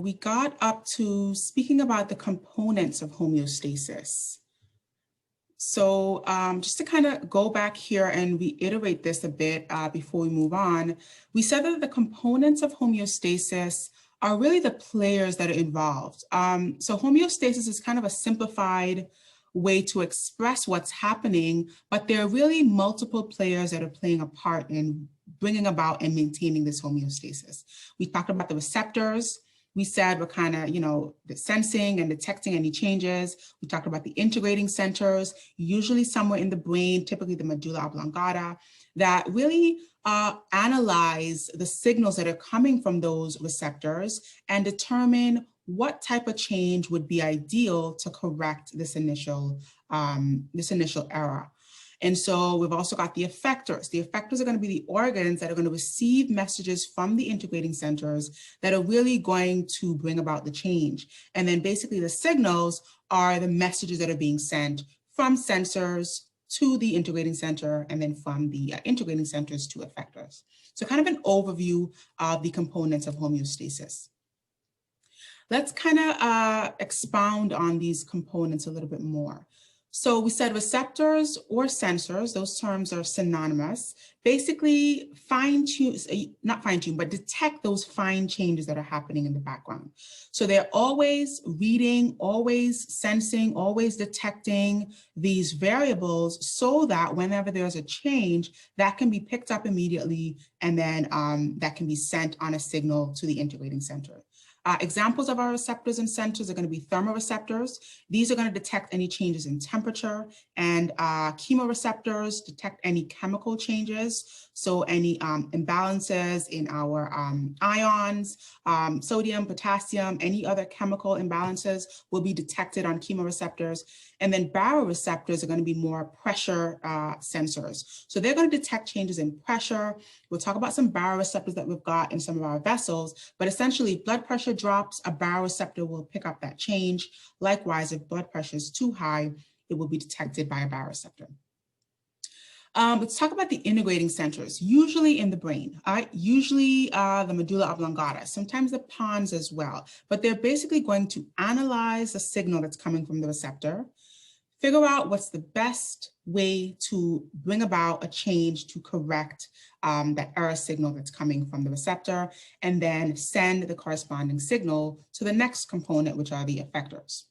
We got up to speaking about the components of homeostasis. So just to kind of go back here and reiterate this a bit before we move on, we said that the components of homeostasis are really the players that are involved. So homeostasis is kind of a simplified way to express what's happening, but there are really multiple players that are playing a part in bringing about and maintaining this homeostasis. We talked about the receptors. We said we're kind of, the sensing and detecting any changes. We talked about the integrating centers, usually somewhere in the brain, typically the medulla oblongata, that really analyze the signals that are coming from those receptors and determine what type of change would be ideal to correct this initial error. And so we've also got the effectors. The effectors are going to be the organs that are going to receive messages from the integrating centers that are really going to bring about the change. And then basically the signals are the messages that are being sent from sensors to the integrating center and then from the integrating centers to effectors. So kind of an overview of the components of homeostasis. Let's kind of expound on these components a little bit more. So we said receptors or sensors, those terms are synonymous, basically not fine tune, but detect those fine changes that are happening in the background. So they're always reading, always sensing, always detecting these variables so that whenever there's a change, that can be picked up immediately and then that can be sent on a signal to the integrating center. Examples of our receptors and sensors are going to be thermoreceptors. These are going to detect any changes in temperature, and chemoreceptors detect any chemical changes. So any imbalances in our ions, sodium, potassium, any other chemical imbalances will be detected on chemoreceptors. And then baroreceptors are going to be more pressure sensors. So they're going to detect changes in pressure. We'll talk about some baroreceptors that we've got in some of our vessels, but essentially if blood pressure drops, a baroreceptor will pick up that change. Likewise, if blood pressure is too high, it will be detected by a baroreceptor. Let's talk about the integrating centers, usually in the brain, usually the medulla oblongata, sometimes the pons as well, but they're basically going to analyze the signal that's coming from the receptor, figure out what's the best way to bring about a change to correct that error signal that's coming from the receptor, and then send the corresponding signal to the next component, which are the effectors.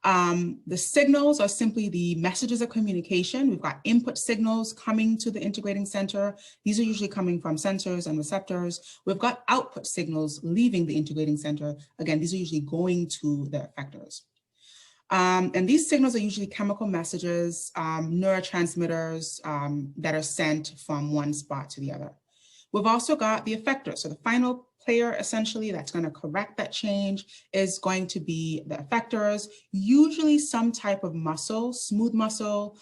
The signals are simply the messages of communication. We've got input signals coming to the integrating center. These are usually coming from sensors and receptors. We've got output signals leaving the integrating center. Again, these are usually going to the effectors. And these signals are usually chemical messages, neurotransmitters that are sent from one spot to the other. We've also got the effector. So the final player essentially that's going to correct that change is going to be the effectors, usually some type of muscle, smooth muscle,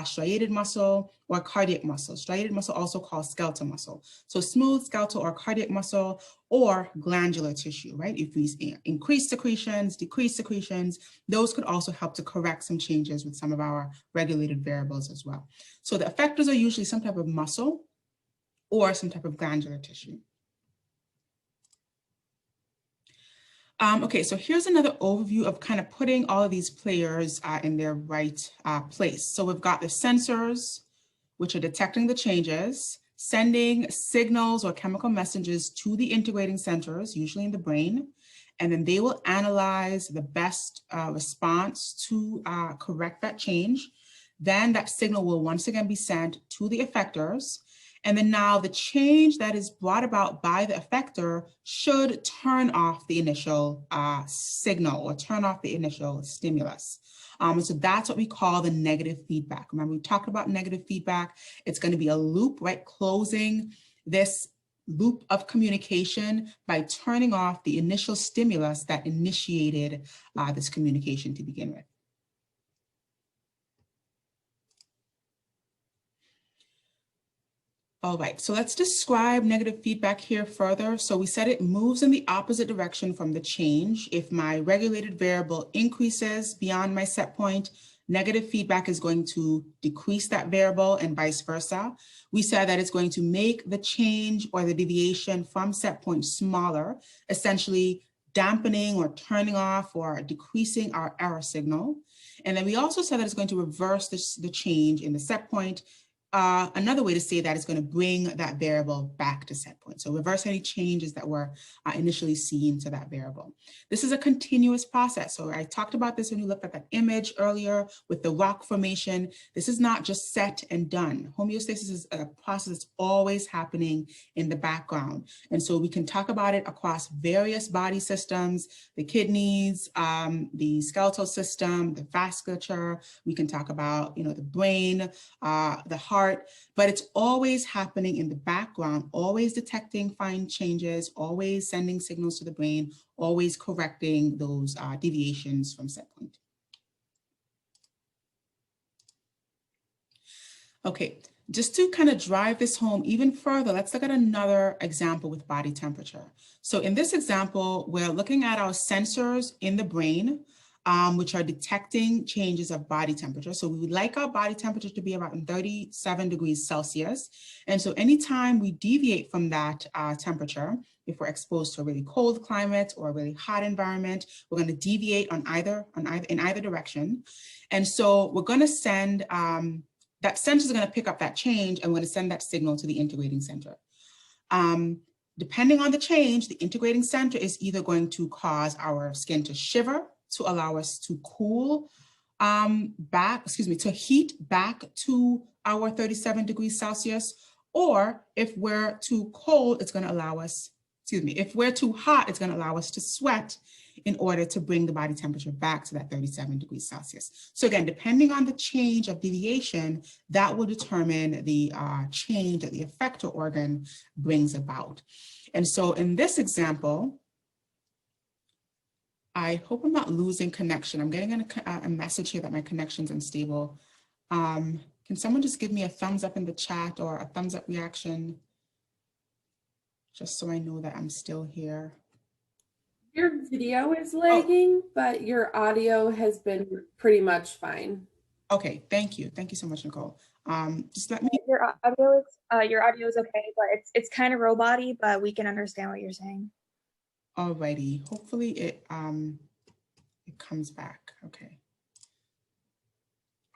striated muscle, or cardiac muscle. Striated muscle also called skeletal muscle. So smooth skeletal or cardiac muscle or glandular tissue, right? If we increase secretions, decrease secretions, those could also help to correct some changes with some of our regulated variables as well. So the effectors are usually some type of muscle or some type of glandular tissue. Okay, so here's another overview of kind of putting all of these players in their right place. So we've got the sensors, which are detecting the changes, sending signals or chemical messages to the integrating centers, usually in the brain, and then they will analyze the best response to correct that change. Then that signal will once again be sent to the effectors. And then now the change that is brought about by the effector should turn off the initial signal or turn off the initial stimulus. So that's what we call the negative feedback. Remember, we talked about negative feedback. It's going to be a loop, right? Closing this loop of communication by turning off the initial stimulus that initiated this communication to begin with. All right, so let's describe negative feedback here further. So we said it moves in the opposite direction from the change. If my regulated variable increases beyond my set point, negative feedback is going to decrease that variable and vice versa. We said that it's going to make the change or the deviation from set point smaller, essentially dampening or turning off or decreasing our error signal. And then we also said that it's going to reverse the change in the set point. Another way to say that is going to bring that variable back to set point. So reverse any changes that were initially seen to that variable. This is a continuous process. So I talked about this when you looked at that image earlier with the rock formation. This is not just set and done. Homeostasis is a process that's always happening in the background. And so we can talk about it across various body systems, the kidneys, the skeletal system, the vasculature. We can talk about, the brain, the heart, but it's always happening in the background, always detecting fine changes, always sending signals to the brain, always correcting those deviations from set point. Okay, just to kind of drive this home even further, let's look at another example with body temperature. So in this example, we're looking at our sensors in the brain, which are detecting changes of body temperature. So we would like our body temperature to be about 37 degrees Celsius. And so anytime we deviate from that temperature, if we're exposed to a really cold climate or a really hot environment, we're going to deviate in either direction. And so we're going to send, that sensor is going to pick up that change, and we're going to send that signal to the integrating center. Depending on the change, the integrating center is either going to cause our skin to shiver, to allow us to cool to heat back to our 37 degrees Celsius, or if we're too cold, it's going to allow us, if we're too hot, it's going to allow us to sweat in order to bring the body temperature back to that 37 degrees Celsius. So again, depending on the change of deviation, that will determine the change that the effector organ brings about. And so in this example, I hope I'm not losing connection. I'm getting a message here that my connection's unstable. Can someone just give me a thumbs up in the chat or a thumbs up reaction, just so I know that I'm still here? Your video is lagging, but your audio has been pretty much fine. Okay, thank you. Thank you so much, Nicole. Just let me. Your audio is okay, but it's kind of robot-y, but we can understand what you're saying. Alrighty, hopefully it comes back. Okay.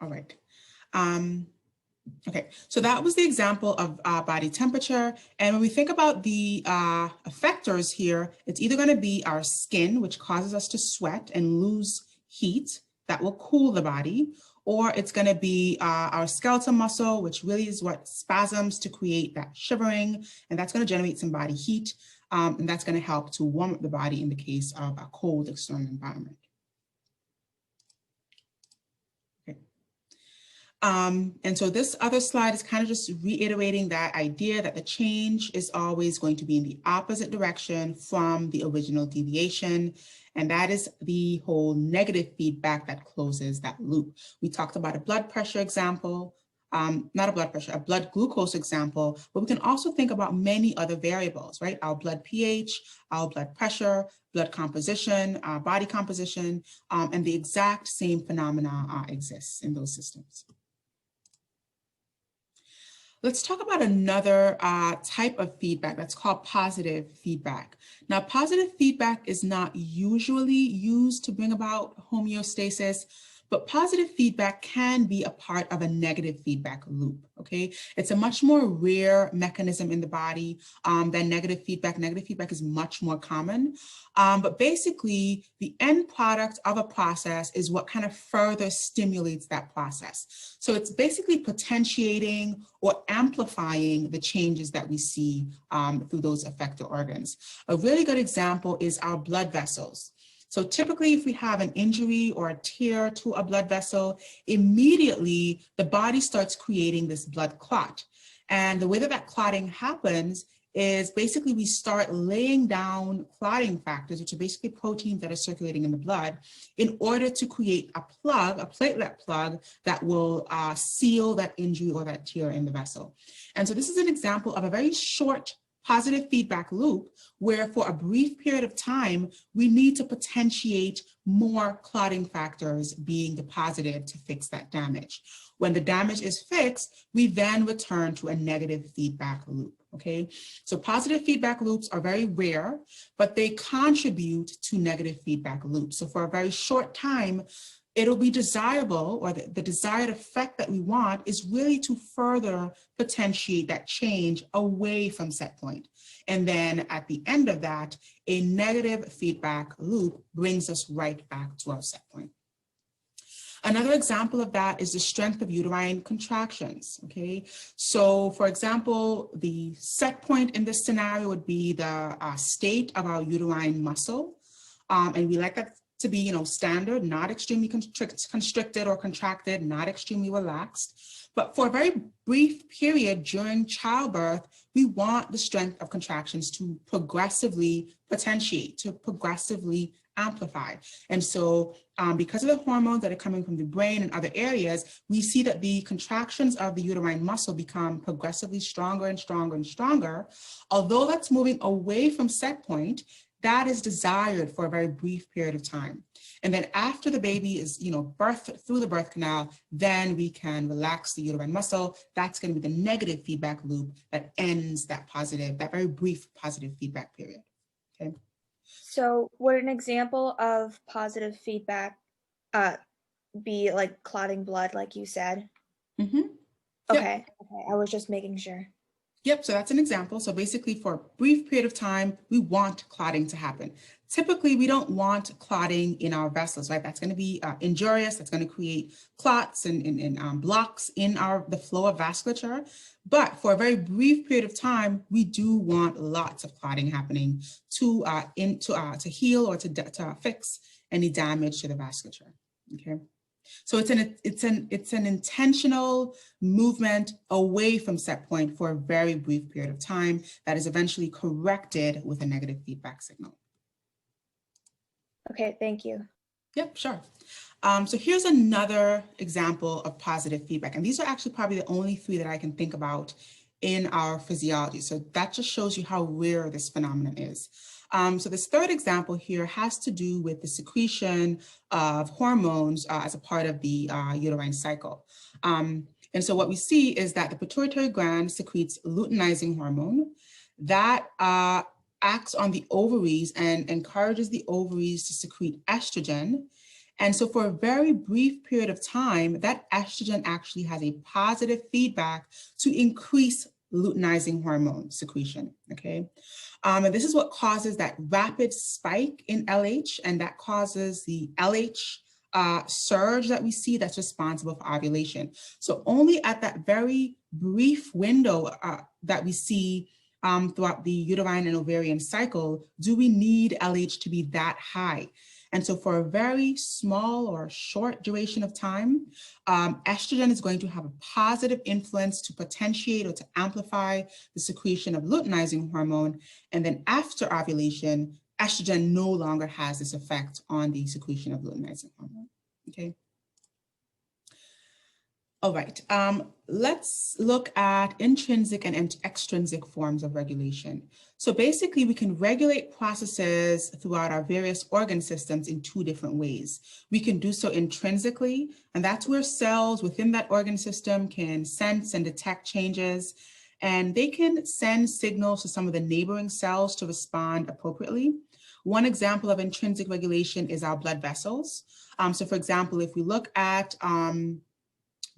All right. Okay, so that was the example of body temperature. And when we think about the effectors here, it's either going to be our skin, which causes us to sweat and lose heat, that will cool the body, or it's going to be our skeletal muscle, which really is what spasms to create that shivering, and that's going to generate some body heat, and that's going to help to warm up the body in the case of a cold external environment. And so this other slide is kind of just reiterating that idea that the change is always going to be in the opposite direction from the original deviation. And that is the whole negative feedback that closes that loop. We talked about a blood pressure example, not a blood pressure, a blood glucose example, but we can also think about many other variables, right? Our blood pH, our blood pressure, blood composition, body composition, and the exact same phenomena exists in those systems. Let's talk about another type of feedback that's called positive feedback. Now, positive feedback is not usually used to bring about homeostasis, but positive feedback can be a part of a negative feedback loop, okay? It's a much more rare mechanism in the body than negative feedback. Negative feedback is much more common, but basically the end product of a process is what kind of further stimulates that process. So it's basically potentiating or amplifying the changes that we see through those effector organs. A really good example is our blood vessels. So typically, if we have an injury or a tear to a blood vessel, immediately the body starts creating this blood clot. And the way that that clotting happens is basically we start laying down clotting factors, which are basically proteins that are circulating in the blood, in order to create a plug, a platelet plug that will seal that injury or that tear in the vessel. And so this is an example of a very short positive feedback loop where for a brief period of time, we need to potentiate more clotting factors being deposited to fix that damage. When the damage is fixed, we then return to a negative feedback loop. okay? So positive feedback loops are very rare, but they contribute to negative feedback loops. So for a very short time, it'll be desirable, or the desired effect that we want is really to further potentiate that change away from set point. And then at the end of that, a negative feedback loop brings us right back to our set point. Another example of that is the strength of uterine contractions, okay? So for example, the set point in this scenario would be the state of our uterine muscle. And we like that to be, standard, not extremely constricted or contracted, not extremely relaxed. But for a very brief period during childbirth, we want the strength of contractions to progressively potentiate, to progressively amplify. And so because of the hormones that are coming from the brain and other areas, we see that the contractions of the uterine muscle become progressively stronger and stronger and stronger. Although that's moving away from set point, that is desired for a very brief period of time. And then after the baby is, birthed through the birth canal, then we can relax the uterine muscle. That's going to be the negative feedback loop that ends that very brief positive feedback period. Okay. So would an example of positive feedback be like clotting blood, like you said? Mm-hmm. Okay. Okay. I was just making sure. Yep, so that's an example. So basically for a brief period of time, we want clotting to happen. Typically, we don't want clotting in our vessels, right? That's going to be injurious. That's going to create clots and blocks in the flow of vasculature. But for a very brief period of time, we do want lots of clotting happening to heal or to fix any damage to the vasculature. Okay. So it's an intentional movement away from set point for a very brief period of time that is eventually corrected with a negative feedback signal. Okay, thank you. Yep, sure. So here's another example of positive feedback. And these are actually probably the only three that I can think about in our physiology. So that just shows you how rare this phenomenon is. So this third example here has to do with the secretion of hormones as a part of the uterine cycle. And so what we see is that the pituitary gland secretes luteinizing hormone that acts on the ovaries and encourages the ovaries to secrete estrogen. And so for a very brief period of time, that estrogen actually has a positive feedback to increase luteinizing hormone secretion, okay? And this is what causes that rapid spike in LH, and that causes the LH surge that we see that's responsible for ovulation. So only at that very brief window that we see throughout the uterine and ovarian cycle do we need LH to be that high. And so for a very small or short duration of time, estrogen is going to have a positive influence to potentiate or to amplify the secretion of luteinizing hormone. And then after ovulation, estrogen no longer has this effect on the secretion of luteinizing hormone, okay? All right, let's look at intrinsic and extrinsic forms of regulation. So basically, we can regulate processes throughout our various organ systems in two different ways. We can do so intrinsically, and that's where cells within that organ system can sense and detect changes, and they can send signals to some of the neighboring cells to respond appropriately. One example of intrinsic regulation is our blood vessels. So for example, if we look at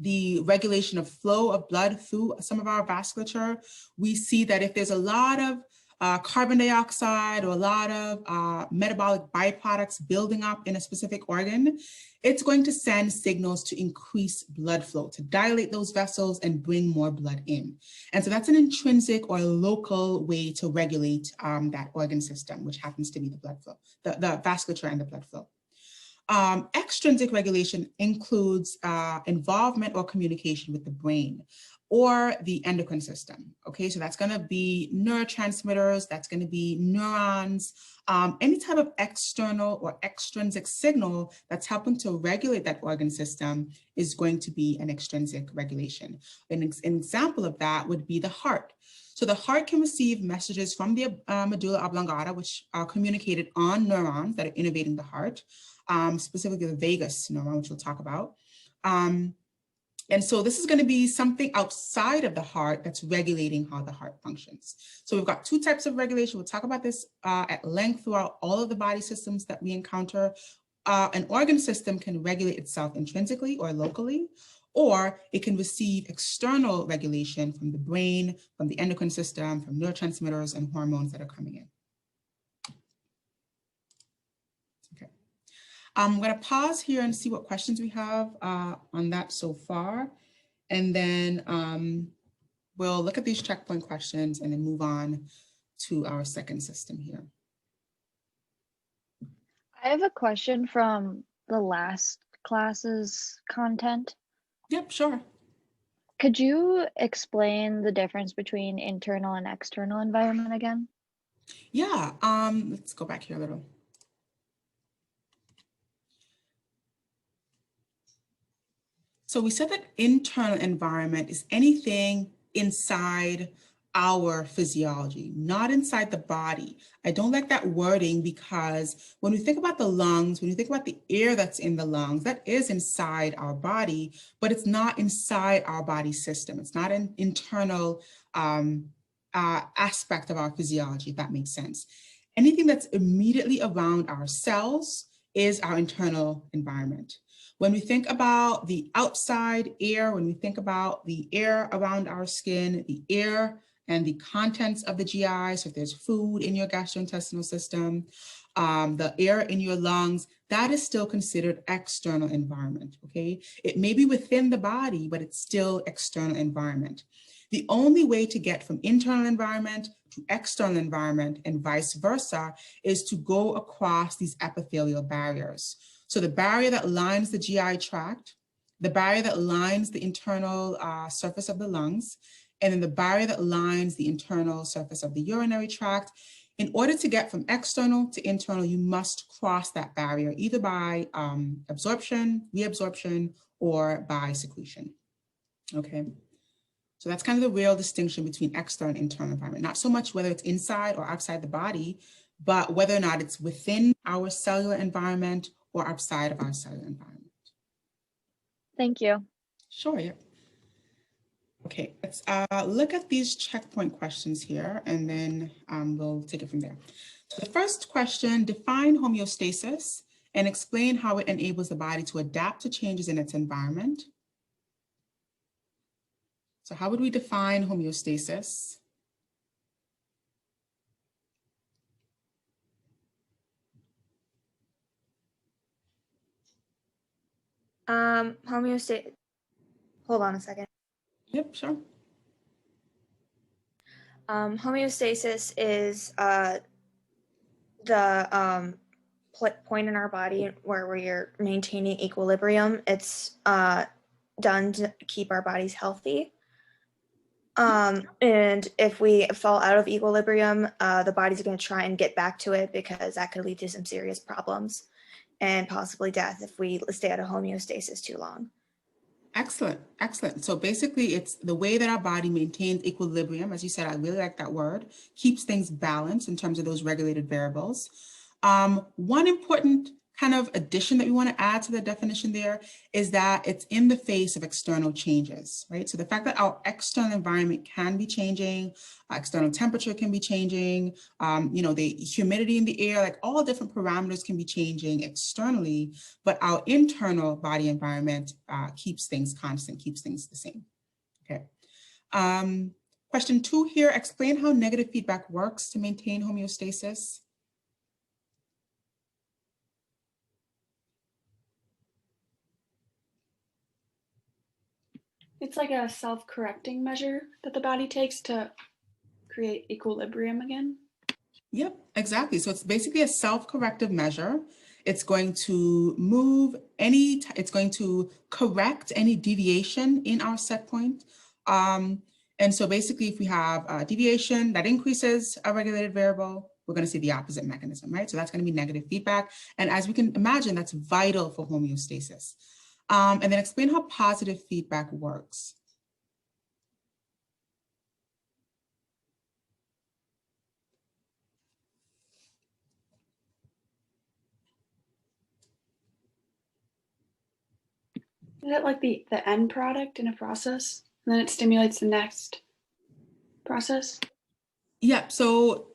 the regulation of flow of blood through some of our vasculature, we see that if there's a lot of carbon dioxide or a lot of metabolic byproducts building up in a specific organ, it's going to send signals to increase blood flow, to dilate those vessels and bring more blood in. And so that's an intrinsic or local way to regulate that organ system, which happens to be the blood flow, the vasculature and the blood flow. Extrinsic regulation includes involvement or communication with the brain or the endocrine system, okay? So that's gonna be neurotransmitters, that's gonna be neurons, any type of external or extrinsic signal that's helping to regulate that organ system is going to be an extrinsic regulation. An example of that would be the heart. So the heart can receive messages from the medulla oblongata, which are communicated on neurons that are innervating the heart. Specifically the vagus neuron, which we'll talk about. And so this is going to be something outside of the heart that's regulating how the heart functions. So we've got two types of regulation. We'll talk about this at length throughout all of the body systems that we encounter. An organ system can regulate itself intrinsically or locally, or it can receive external regulation from the brain, from the endocrine system, from neurotransmitters and hormones that are coming in. Okay. I'm going to pause here and see what questions we have on that so far. And then we'll look at these checkpoint questions and then move on to our second system here. I have a question from the last class's content. Yep, sure. Could you explain the difference between internal and external environment again? Yeah, let's go back here a little. So we said that internal environment is anything inside our physiology, not inside the body. I don't like that wording because when we think about the lungs, when you think about the air that's in the lungs, that is inside our body, but it's not inside our body system. It's not an internal aspect of our physiology, if that makes sense. Anything that's immediately around our cells is our internal environment. When we think about the outside air, when we think about the air around our skin, the air and the contents of the GI, so if there's food in your gastrointestinal system, the air in your lungs, that is still considered external environment, okay? It may be within the body, but it's still external environment. The only way to get from internal environment to external environment and vice versa is to go across these epithelial barriers. So the barrier that lines the GI tract, the barrier that lines the internal surface of the lungs, and then the barrier that lines the internal surface of the urinary tract. In order to get from external to internal, you must cross that barrier either by absorption, reabsorption, or by secretion, okay? So that's kind of the real distinction between external and internal environment, not so much whether it's inside or outside the body, but whether or not it's within our cellular environment or outside of our cellular environment. Thank you. Sure, yeah. Okay, let's look at these checkpoint questions here, and then we'll take it from there. So the first question, define homeostasis and explain how it enables the body to adapt to changes in its environment. So how would we define homeostasis? Homeostasis. Hold on a second. Yep, sure. Homeostasis is the point in our body where we're maintaining equilibrium. It's done to keep our bodies healthy. And if we fall out of equilibrium, the body's going to try and get back to it because that could lead to some serious problems and possibly death if we stay out of homeostasis too long. Excellent, excellent. So basically it's the way that our body maintains equilibrium. As you said, I really like that word, keeps things balanced in terms of those regulated variables. One important kind of addition that we want to add to the definition there is that it's in the face of external changes, right? So the fact that our external environment can be changing, external temperature can be changing, you know, the humidity in the air, like all different parameters can be changing externally, but our internal body environment keeps things constant, keeps things the same, okay? Question 2 here, explain how negative feedback works to maintain homeostasis. It's like a self-correcting measure that the body takes to create equilibrium again. Yep, exactly. So it's basically a self-corrective measure. It's going to move it's going to correct any deviation in our set point. And so basically if we have a deviation that increases a regulated variable, we're going to see the opposite mechanism, right? So that's going to be negative feedback. And as we can imagine, that's vital for homeostasis. And then explain how positive feedback works. Is it like the end product in a process? And then it stimulates the next process? Yeah, so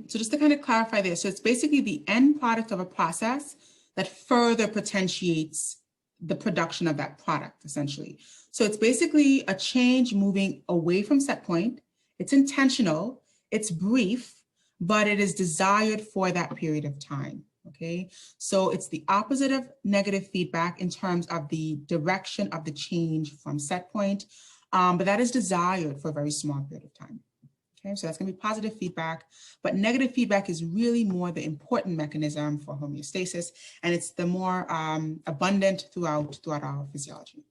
just to kind of clarify this, so it's basically the end product of a process that further potentiates the production of that product, essentially. So it's basically a change moving away from set point. It's intentional, it's brief, but it is desired for that period of time, okay? So it's the opposite of negative feedback in terms of the direction of the change from set point, but that is desired for a very small period of time. Okay, so that's going to be positive feedback, but negative feedback is really more the important mechanism for homeostasis, and it's the more abundant throughout our physiology.